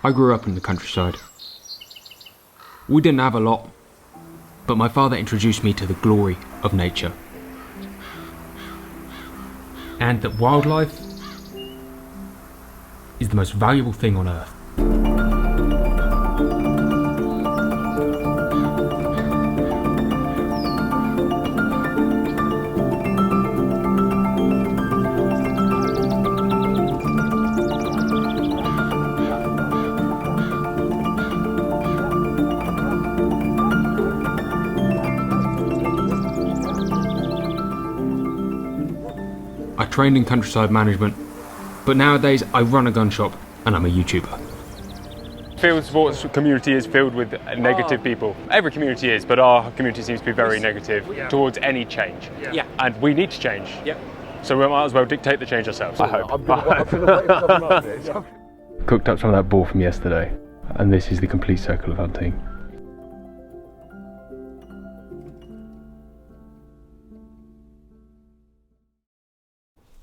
I grew up in the countryside. We didn't have a lot, but my father introduced me to the glory of nature. And that wildlife is the most valuable thing on earth. I trained in countryside management, but nowadays I run a gun shop and I'm a YouTuber. Fieldsports community is filled with negative people. Every community is, but our community seems to be very negative towards any change. Yeah. And we need to change. Yeah. So we might as well dictate the change ourselves, I hope. Cooked up some of that boar from yesterday, and this is the complete circle of hunting.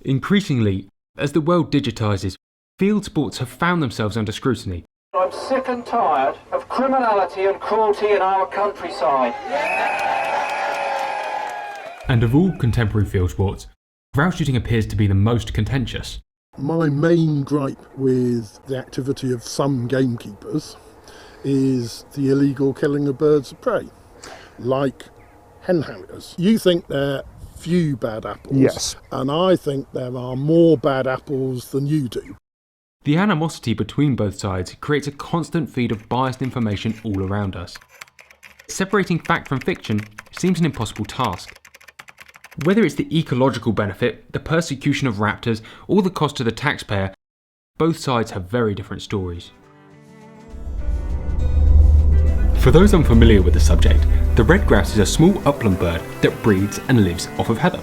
Increasingly, as the world digitises, field sports have found themselves under scrutiny. I'm sick and tired of criminality and cruelty in our countryside. And of all contemporary field sports, grouse shooting appears to be the most contentious. My main gripe with the activity of some gamekeepers is the illegal killing of birds of prey, like hen harriers. You think they're few bad apples, yes, and I think there are more bad apples than you do. The animosity between both sides creates a constant feed of biased information all around us. Separating fact from fiction seems an impossible task. Whether it's the ecological benefit, the persecution of raptors, or the cost to the taxpayer, both sides have very different stories. For those unfamiliar with the subject, the red grouse is a small upland bird that breeds and lives off of heather.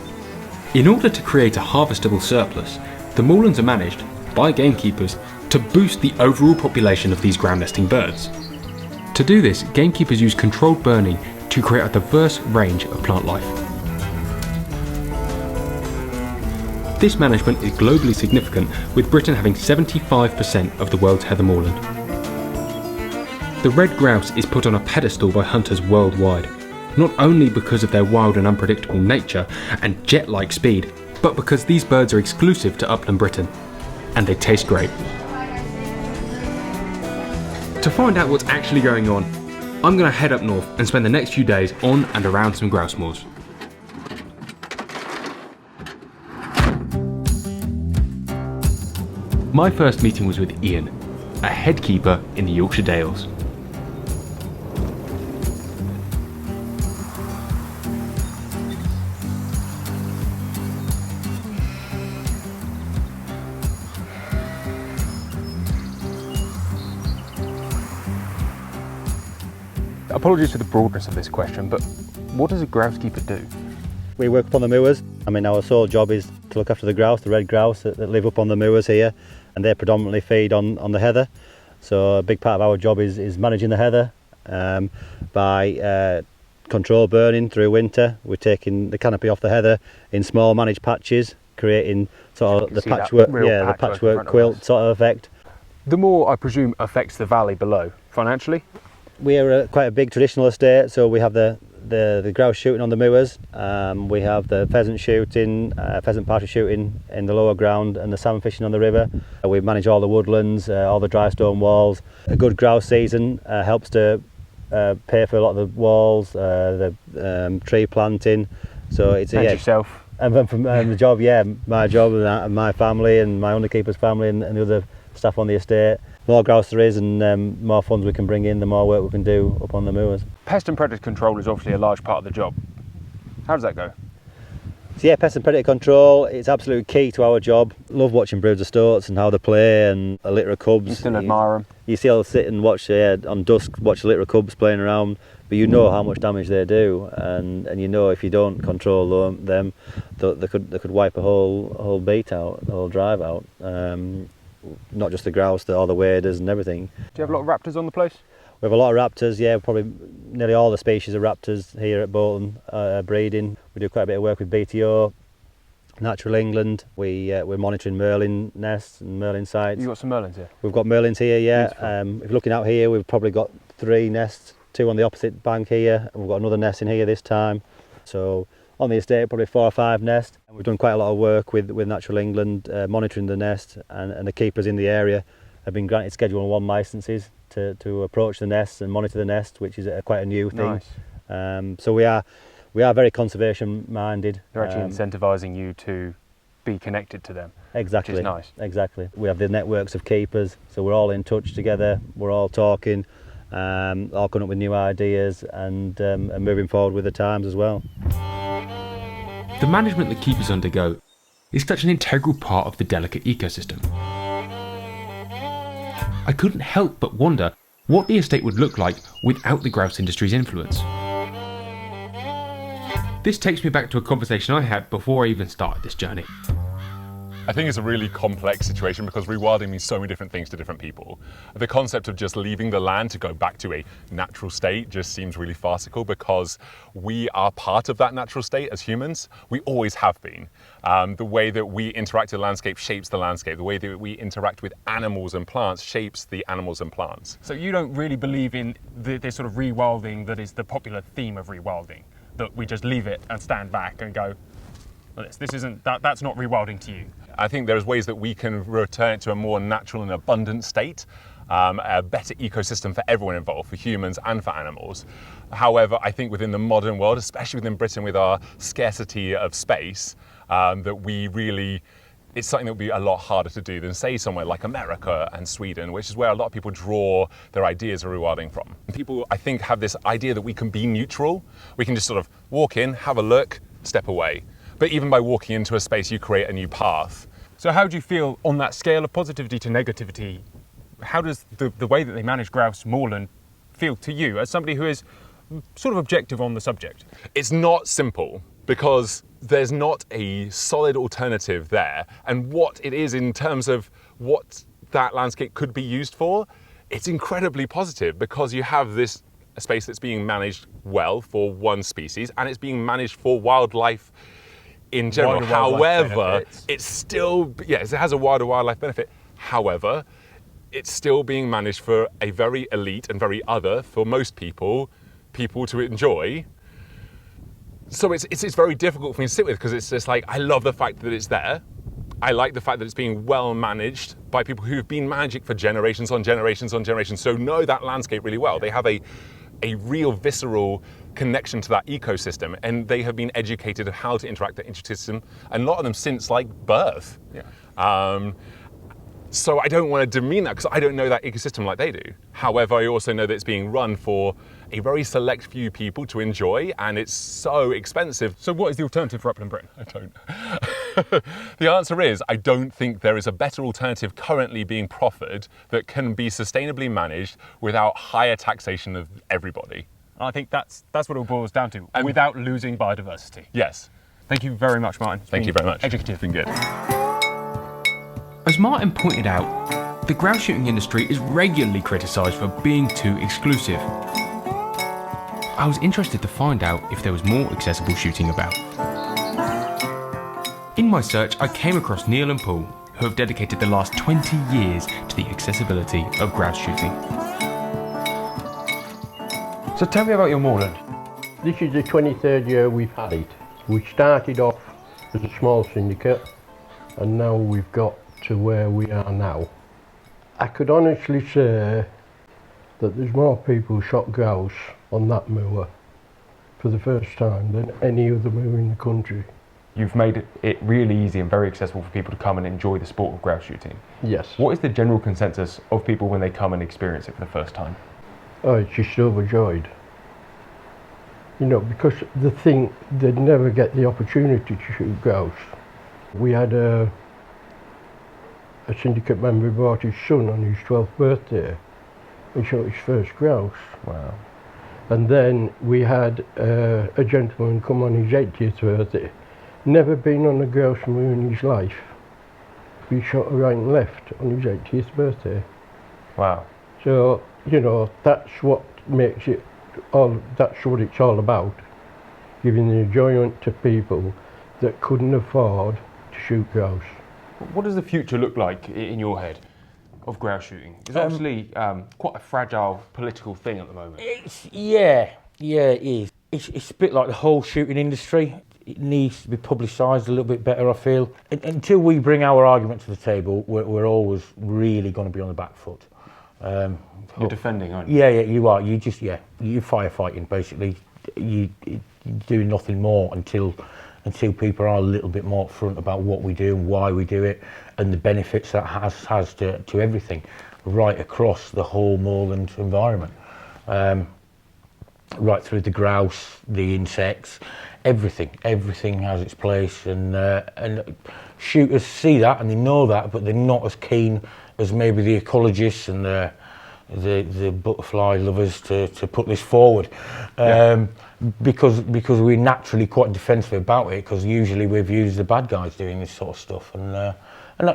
In order to create a harvestable surplus, the moorlands are managed, by gamekeepers, to boost the overall population of these ground nesting birds. To do this, gamekeepers use controlled burning to create a diverse range of plant life. This management is globally significant, with Britain having 75% of the world's heather moorland. The red grouse is put on a pedestal by hunters worldwide, not only because of their wild and unpredictable nature and jet-like speed, but because these birds are exclusive to upland Britain, and they taste great. To find out what's actually going on, I'm going to head up north and spend the next few days on and around some grouse moors. My first meeting was with Ian, a head keeper in the Yorkshire Dales. Apologies for the broadness of this question, but what does a grouse keeper do? We work up on the moors. I mean, our sole job is to look after the grouse, the red grouse that live up on the moors here, and they predominantly feed on the heather. So a big part of our job is managing the heather by control burning through winter. We're taking the canopy off the heather in small managed patches, creating sort of the patchwork, the patchwork quilt sort of effect. The moor, I presume, affects the valley below financially. We are quite a big traditional estate, so we have the grouse shooting on the moors, we have the pheasant shooting, pheasant partridge shooting in the lower ground, and the salmon fishing on the river. We manage all the woodlands, all the dry stone walls. A good grouse season helps to pay for a lot of the walls, the tree planting. So it's yourself. And from the job, my job and my family and my underkeeper's family and the other staff on the estate. More grouse there is and more funds we can bring in, the more work we can do up on the moors. Pest and predator control is obviously a large part of the job. How does that go? So yeah, pest and predator control, it's absolutely key to our job. Love watching broods of stoats and how they play and a litter of cubs. You still admire them? You still sit and watch, on dusk, watch a litter of cubs playing around, but you know how much damage they do, and you know if you don't control them, they could wipe a whole beat out, the whole drive out. Not just the grouse, all the waders and everything. Do you have a lot of raptors on the place? We have a lot of raptors, yeah, probably nearly all the species of raptors here at Bolton are breeding. We do quite a bit of work with BTO, Natural England, we're monitoring merlin nests and merlin sites. You got some merlins here? We've got merlins here, yeah. If you're looking out here, we've probably got 3 nests, 2 on the opposite bank here, and we've got another nest in here this time. So on the estate, probably 4 or 5 nests. And we've done quite a lot of work with Natural England, monitoring the nest, and the keepers in the area have been granted Schedule 1 licences to approach the nests and monitor the nest, which is quite a new thing. Nice. So we are very conservation minded. They're actually incentivising you to be connected to them. Exactly. Which is nice. Exactly. We have the networks of keepers, so we're all in touch together. We're all talking, all coming up with new ideas, and moving forward with the times as well. The management that keepers undergo is such an integral part of the delicate ecosystem. I couldn't help but wonder what the estate would look like without the grouse industry's influence. This takes me back to a conversation I had before I even started this journey. I think it's a really complex situation because rewilding means so many different things to different people. The concept of just leaving the land to go back to a natural state just seems really farcical because we are part of that natural state as humans. We always have been. The way that we interact with the landscape shapes the landscape. The way that we interact with animals and plants shapes the animals and plants. So you don't really believe in this sort of rewilding that is the popular theme of rewilding, that we just leave it and stand back and go, well, that's not rewilding to you? I think there's ways that we can return it to a more natural and abundant state, a better ecosystem for everyone involved, for humans and for animals. However, I think within the modern world, especially within Britain with our scarcity of space, it's something that would be a lot harder to do than, say, somewhere like America and Sweden, which is where a lot of people draw their ideas of rewilding from. People, I think, have this idea that we can be neutral. We can just sort of walk in, have a look, step away. But even by walking into a space, you create a new path. So how do you feel on that scale of positivity to negativity? How does the way that they manage grouse moorland feel to you as somebody who is sort of objective on the subject? It's not simple because there's not a solid alternative there. And what it is in terms of what that landscape could be used for, it's incredibly positive because you have this space that's being managed well for one species and it's being managed for wildlife in general. However, it's still, yes, it has a wider wildlife benefit. However, it's still being managed for a very elite and very other, for most people to enjoy. So it's very difficult for me to sit with because it's just like, I love the fact that it's there. I like the fact that it's being well managed by people who've been managing for generations on generations on generations, so know that landscape really well. They have a real visceral connection to that ecosystem, and they have been educated of how to interact with that ecosystem, and a lot of them since like birth. Yeah. So I don't want to demean that because I don't know that ecosystem like they do. However, I also know that it's being run for a very select few people to enjoy, and it's so expensive. So what is the alternative for upland Britain? I don't. The answer is, I don't think there is a better alternative currently being proffered that can be sustainably managed without higher taxation of everybody. I think that's what it all boils down to, and without losing biodiversity. Yes. Thank you very much, Martin. Thank you very much. Educative. It's been good. As Martin pointed out, the grouse shooting industry is regularly criticised for being too exclusive. I was interested to find out if there was more accessible shooting about. In my search, I came across Neil and Paul, who have dedicated the last 20 years to the accessibility of grouse shooting. So tell me about your moorland. This is the 23rd year we've had it. We started off as a small syndicate, and now we've got to where we are now. I could honestly say that there's more people shot grouse on that moor for the first time than any other moor in the country. You've made it really easy and very accessible for people to come and enjoy the sport of grouse shooting. Yes. What is the general consensus of people when they come and experience it for the first time? Oh, it's just overjoyed. You know, because they'd never get the opportunity to shoot grouse. We had a syndicate member who brought his son on his 12th birthday and shot his first grouse. Wow. And then we had a gentleman come on his 80th birthday, never been on a grouse moor in his life. He shot right and left on his 80th birthday. Wow. So, you know, that's what makes it all, that's what it's all about. Giving the enjoyment to people that couldn't afford shoot grouse. What does the future look like in your head of grouse shooting? It's obviously quite a fragile political thing at the moment. Yeah, it is. It's a bit like the whole shooting industry. It needs to be publicised a little bit better, I feel. Until we bring our argument to the table, we're always really going to be on the back foot. You're defending, aren't you? Yeah, you are. You're firefighting, basically. You're doing nothing more until people are a little bit more upfront about what we do and why we do it, and the benefits that has to everything, right across the whole moorland environment. Right through the grouse, the insects, everything has its place, and shooters see that and they know that, but they're not as keen as maybe the ecologists and the butterfly lovers to put this forward, because we're naturally quite defensive about it, because usually we're viewed as the bad guys doing this sort of stuff, and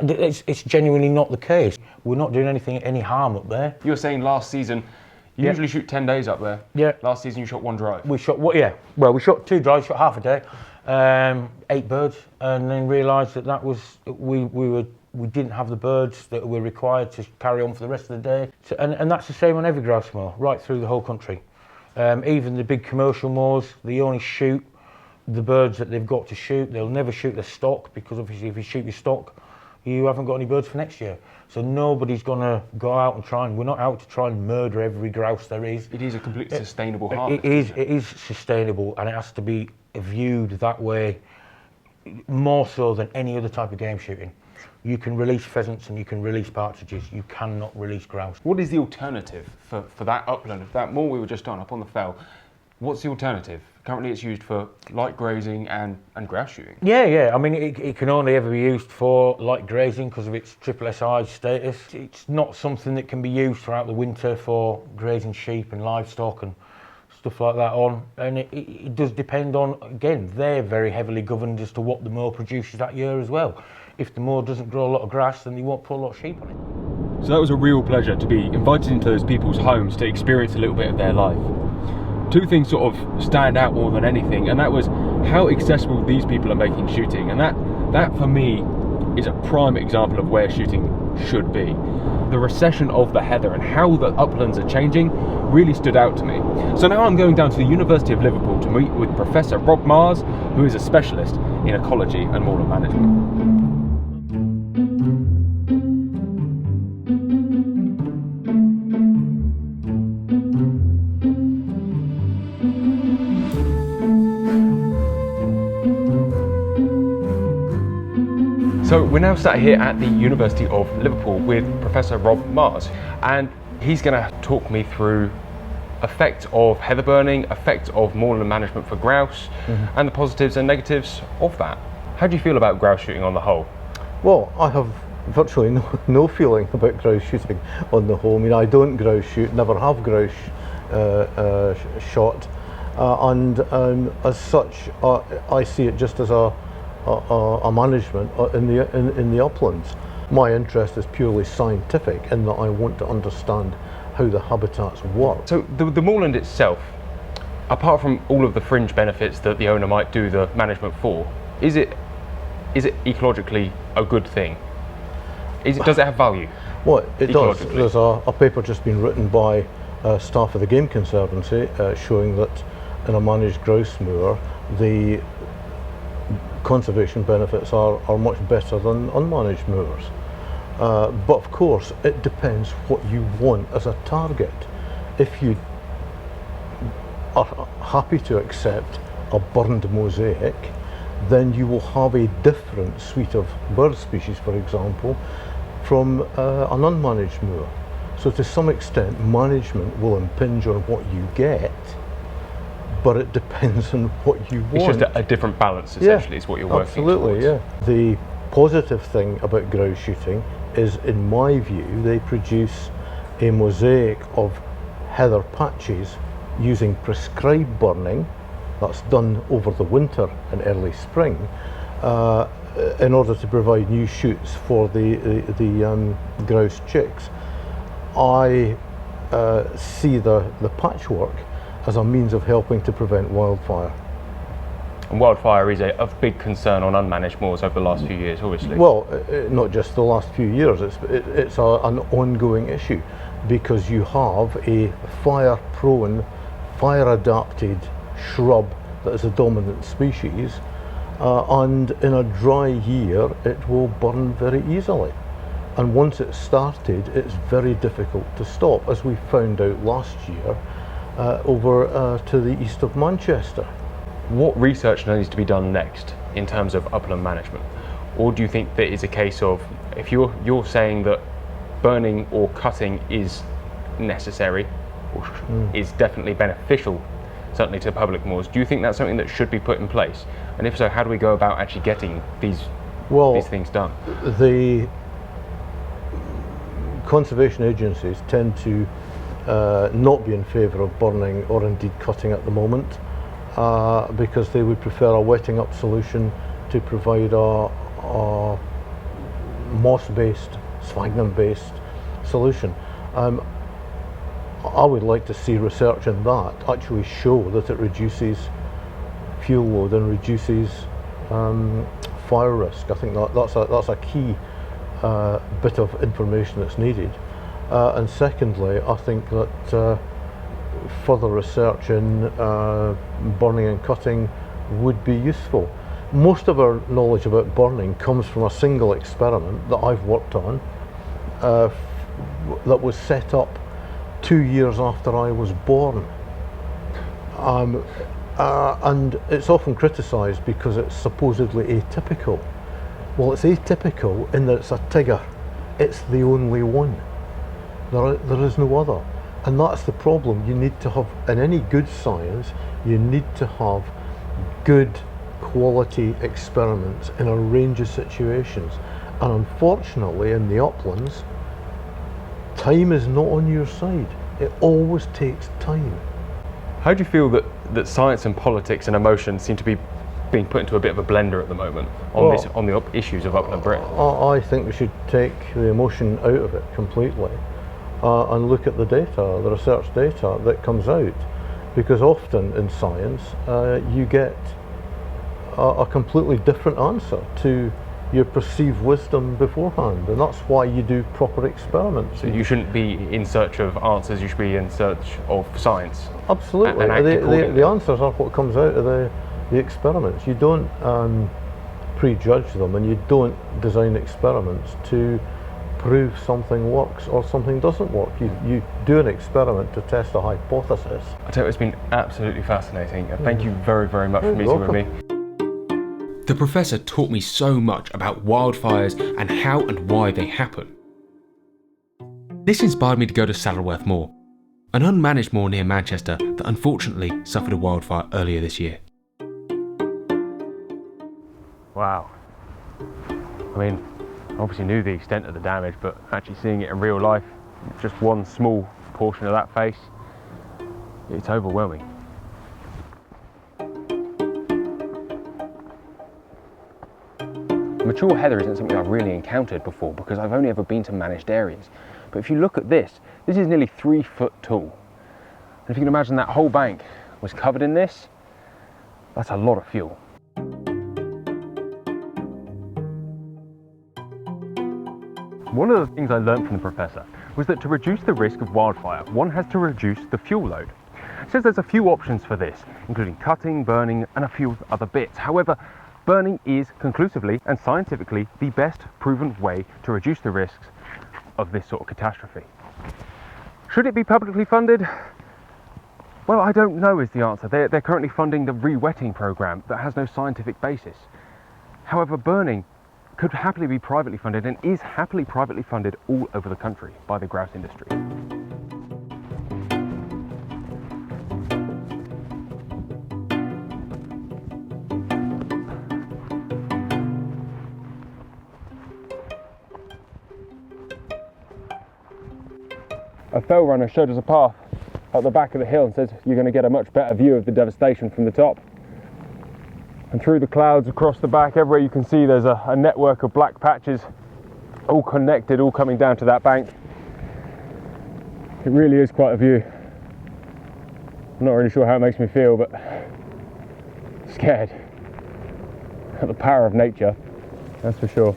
it's genuinely not the case. We're not doing any harm up there. You were saying last season you usually shoot 10 days up there. Yeah. Last season you shot 1 drive. We shot we shot 2 drives, shot half a day, 8 birds, and then realised that was we didn't have the birds that were required to carry on for the rest of the day. So, and that's the same on every grouse moor, right through the whole country. Even the big commercial moors, they only shoot the birds that they've got to shoot. They'll never shoot the stock, because obviously if you shoot your stock, you haven't got any birds for next year. So nobody's going to go out and we're not out to try and murder every grouse there is. It is a completely sustainable harvest. It is sustainable, and it has to be viewed that way more so than any other type of game shooting. You can release pheasants and you can release partridges, you cannot release grouse. What is the alternative for that upland, that moor we were just on, up on the fell? What's the alternative? Currently it's used for light grazing and grouse shooting. Yeah. I mean, it can only ever be used for light grazing because of its SSSI status. It's not something that can be used throughout the winter for grazing sheep and livestock and stuff like that on. And it does depend on, again, they're very heavily governed as to what the moor produces that year as well. If the moor doesn't grow a lot of grass, then they won't put a lot of sheep on it. So that was a real pleasure to be invited into those people's homes to experience a little bit of their life. 2 things sort of stand out more than anything, and that was how accessible these people are making shooting, and that for me is a prime example of where shooting should be. The recession of the heather and how the uplands are changing really stood out to me. So now I'm going down to the University of Liverpool to meet with Professor Rob Mars, who is a specialist in ecology and moorland management. So we're now sat here at the University of Liverpool with Professor Rob Mars, and he's going to talk me through effect of heather burning, effect of moorland management for grouse, and the positives and negatives of that. How do you feel about grouse shooting on the whole? Well, I have virtually no feeling about grouse shooting on the whole. I mean, I don't grouse shoot, never have grouse shot, and as such, I see it just as a management in the uplands. My interest is purely scientific in that I want to understand how the habitats work. So the moorland itself, apart from all of the fringe benefits that the owner might do the management for, is it ecologically a good thing? Does it have value? Well, it does. There's a paper just been written by staff of the Game Conservancy showing that in a managed grouse moor, the conservation benefits are much better than unmanaged moors. But of course, it depends what you want as a target. If you are happy to accept a burned mosaic, then you will have a different suite of bird species, for example, from an unmanaged moor. So to some extent, management will impinge on what you get, but it depends on what you want. It's just a different balance, essentially, is what you're working towards. Absolutely, yeah. The positive thing about grouse shooting is, in my view, they produce a mosaic of heather patches using prescribed burning that's done over the winter and early spring in order to provide new shoots for the grouse chicks. I see the patchwork as a means of helping to prevent wildfire. And wildfire is a big concern on unmanaged moors over the last few years, obviously. Well, not just the last few years, it's an ongoing issue, because you have a fire-prone, fire-adapted shrub that is a dominant species, and in a dry year it will burn very easily. And once it's started, it's very difficult to stop, as we found out last year over to the east of Manchester. What research needs to be done next in terms of upland management? Or do you think that it's a case of, if you're saying that burning or cutting is necessary, or is definitely beneficial, certainly to public moors, do you think that's something that should be put in place? And if so, how do we go about actually getting these things done? The conservation agencies tend to not be in favour of burning or indeed cutting at the moment, because they would prefer a wetting up solution to provide a moss-based, sphagnum-based solution. I would like to see research in that actually show that it reduces fuel load and reduces fire risk. I think that's a key bit of information that's needed. And secondly, I think that further research in burning and cutting would be useful. Most of our knowledge about burning comes from a single experiment that I've worked on that was set up 2 years after I was born. And it's often criticised because it's supposedly atypical. Well, it's atypical in that it's a Tigger. It's the only one. There is no other. And that's the problem. You need to have, in any good science, you need to have good quality experiments in a range of situations. And unfortunately, in the uplands, time is not on your side. It always takes time. How do you feel that science and politics and emotion seem to be being put into a bit of a blender at the moment on the issues of upland Britain? I think we should take the emotion out of it completely and look at the data, the research data that comes out, because often in science you get a completely different answer to your perceived wisdom beforehand, and that's why you do proper experiments. So you shouldn't be in search of answers, you should be in search of science. Absolutely. The answers are what comes out of the experiments. You don't prejudge them, and you don't design experiments to prove something works or something doesn't work. You do an experiment to test a hypothesis. I tell you, it's been absolutely fascinating. Thank you very, very much for meeting with me. The professor taught me so much about wildfires and how and why they happen. This inspired me to go to Saddleworth Moor, an unmanaged moor near Manchester that unfortunately suffered a wildfire earlier this year. Wow. I mean, I obviously knew the extent of the damage, but actually seeing it in real life, just one small portion of that face, it's overwhelming. Mature heather isn't something I've really encountered before because I've only ever been to managed areas. But if you look at this is nearly 3 foot tall. And if you can imagine that whole bank was covered in this, that's a lot of fuel. One of the things I learned from the professor was that to reduce the risk of wildfire, one has to reduce the fuel load. He says there's a few options for this, including cutting, burning, and a few other bits. However, burning is conclusively and scientifically the best proven way to reduce the risks of this sort of catastrophe. Should it be publicly funded? Well, I don't know is the answer. They're currently funding the re-wetting programme that has no scientific basis. However, burning could happily be privately funded and is happily privately funded all over the country by the grouse industry. A fell runner showed us a path up the back of the hill and says you're going to get a much better view of the devastation from the top. And through the clouds across the back, everywhere you can see there's a network of black patches, all connected, all coming down to that bank. It really is quite a view. I'm not really sure how it makes me feel, but scared. The power of nature, that's for sure.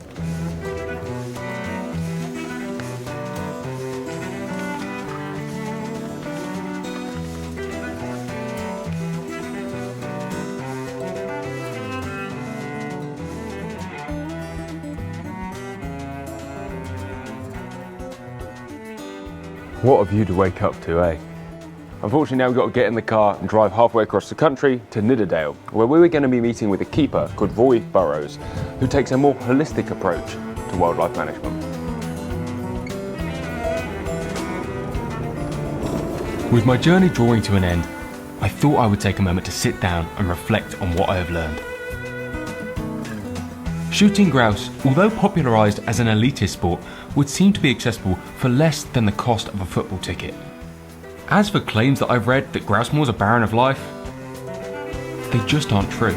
What a view to wake up to, eh? Unfortunately, now we've got to get in the car and drive halfway across the country to Nidderdale, where we were going to be meeting with a keeper called Roy Burrows, who takes a more holistic approach to wildlife management. With my journey drawing to an end, I thought I would take a moment to sit down and reflect on what I have learned. Shooting grouse, although popularised as an elitist sport, would seem to be accessible for less than the cost of a football ticket. As for claims that I've read that grouse moors are barren of life, they just aren't true.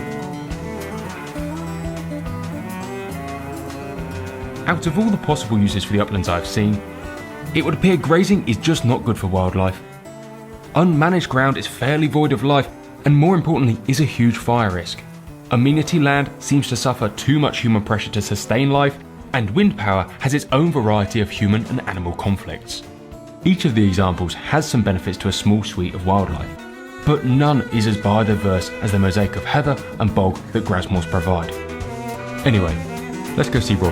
Out of all the possible uses for the uplands I've seen, it would appear grazing is just not good for wildlife. Unmanaged ground is fairly void of life, and more importantly is a huge fire risk. Amenity land seems to suffer too much human pressure to sustain life, and wind power has its own variety of human and animal conflicts. Each of the examples has some benefits to a small suite of wildlife, but none is as biodiverse as the mosaic of heather and bog that grouse moors provide. Anyway, let's go see Roy.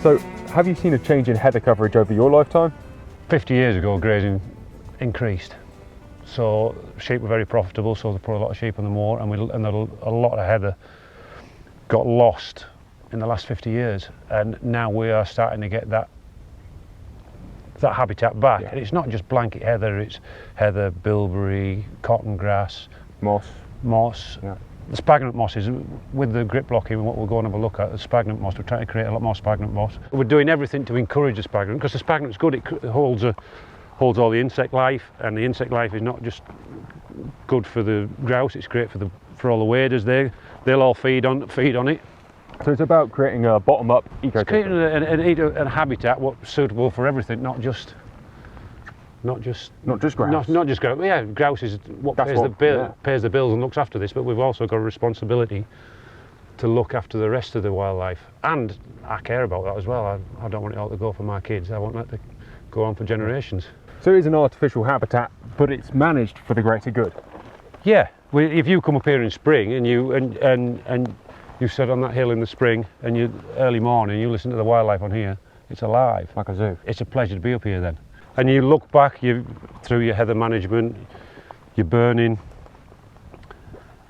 So, have you seen a change in heather coverage over your lifetime? 50 years ago, grazing increased. So sheep were very profitable, so they put a lot of sheep on the moor, and a lot of heather got lost in the last 50 years. And now we are starting to get that habitat back. Yeah. And it's not just blanket heather, it's heather, bilberry, cotton grass, moss. Yeah. The sphagnum mosses, with the grip blocking and what we'll go and have a look at, the sphagnum moss, we're trying to create a lot more sphagnum moss. We're doing everything to encourage the sphagnum, because the sphagnum's good, it holds all the insect life, and the insect life is not just good for the grouse, it's great for all the waders. They'll all feed on it. So it's about creating a bottom-up ecosystem. It's creating a habitat what's suitable for everything, not just grouse. Not just grouse. Yeah, grouse is what pays the bills and looks after this, but we've also got a responsibility to look after the rest of the wildlife, and I care about that as well. I don't want it all to go for my kids. I want that to go on for generations. So it is an artificial habitat, but it's managed for the greater good. Yeah, if you come up here in spring and you sit on that hill in the spring and you early morning, you listen to the wildlife on here, it's alive. Like a zoo. It's a pleasure to be up here then. And you look back through your heather management, your burning,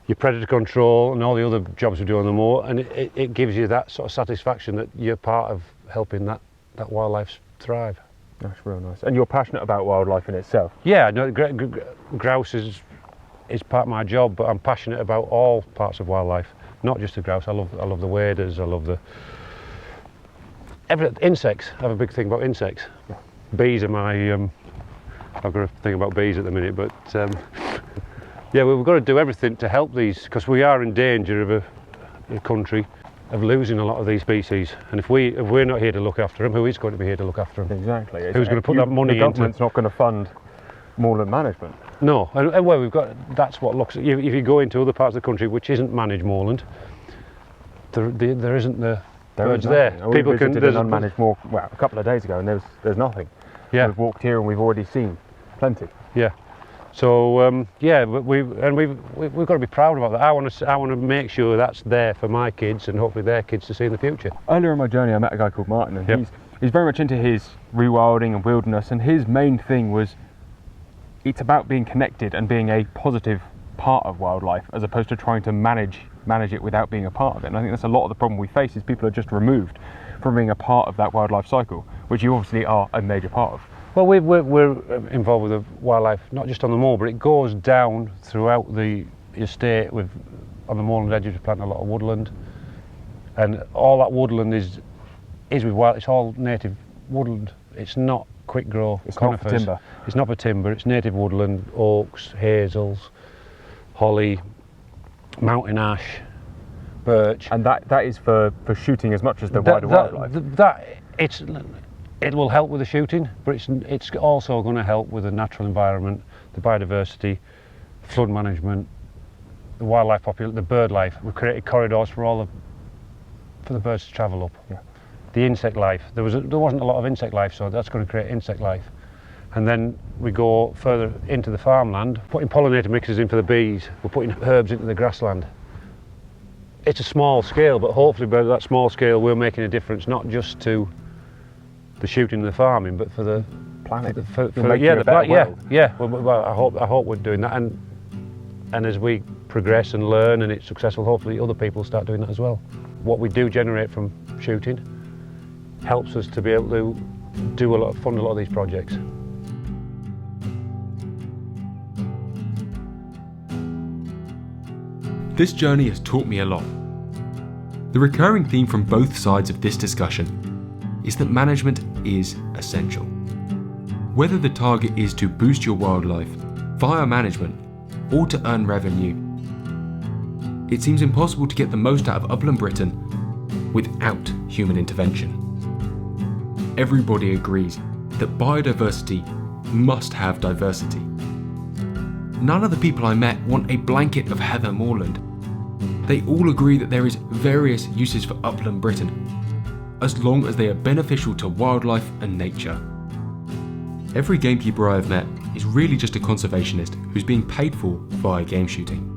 your predator control and all the other jobs we do on the moor, and it gives you that sort of satisfaction that you're part of helping that wildlife thrive. That's real nice. And you're passionate about wildlife in itself? Yeah, no, grouse is part of my job, but I'm passionate about all parts of wildlife, not just the grouse. I love the waders, I love insects. I have a big thing about insects. Yeah. Bees are my, I've got a thing about bees at the minute, but yeah, we've got to do everything to help these, because we are in danger of a country of losing a lot of these species, and if we're not here to look after them, who is going to be here to look after them? Exactly. Who's going to put that money into? The government's not going to fund moorland management. No, and well, that's what looks at, if you go into other parts of the country which isn't managed moorland, there isn't the birds there. People can. There's an unmanaged moor, well, a couple of days ago, and there's nothing. Yeah. We've walked here and we've already seen plenty. Yeah. So yeah, we've got to be proud about that. I want to make sure that's there for my kids and hopefully their kids to see in the future. Earlier in my journey, I met a guy called Martin, and he's very much into his rewilding and wilderness, and his main thing was it's about being connected and being a positive part of wildlife, as opposed to trying to manage it without being a part of it. And I think that's a lot of the problem we face, is people are just removed from being a part of that wildlife cycle, which you obviously are a major part of. Well, we're involved with the wildlife, not just on the moor, but it goes down throughout the estate. On the moorland edges, we plant a lot of woodland, and all that woodland is with wild. It's all native woodland. It's not quick grow conifers. Not for timber. It's not for timber. It's native woodland, oaks, hazels, holly, mountain ash, birch. And that is for shooting as much as the wider wildlife. It will help with the shooting, but it's also going to help with the natural environment, the biodiversity, flood management, the wildlife population, the bird life. We've created corridors for the birds to travel up. Yeah. The insect life. There wasn't a lot of insect life, so that's going to create insect life. And then we go further into the farmland, putting pollinator mixes in for the bees. We're putting herbs into the grassland. It's a small scale, but hopefully by that small scale we're making a difference, not just to the shooting and the farming, but for the planet. Well, I hope we're doing that, and as we progress and learn and it's successful, hopefully other people start doing that as well. What we do generate from shooting helps us to be able to fund a lot of these projects. This journey has taught me a lot. The recurring theme from both sides of this discussion is that management is essential. Whether the target is to boost your wildlife via management or to earn revenue, it seems impossible to get the most out of upland Britain without human intervention. Everybody agrees that biodiversity must have diversity. None of the people I met want a blanket of heather moorland. They all agree that there is various uses for upland Britain, as long as they are beneficial to wildlife and nature. Every gamekeeper I have met is really just a conservationist who's being paid for via game shooting.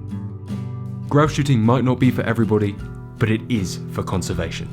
Grouse shooting might not be for everybody, but it is for conservation.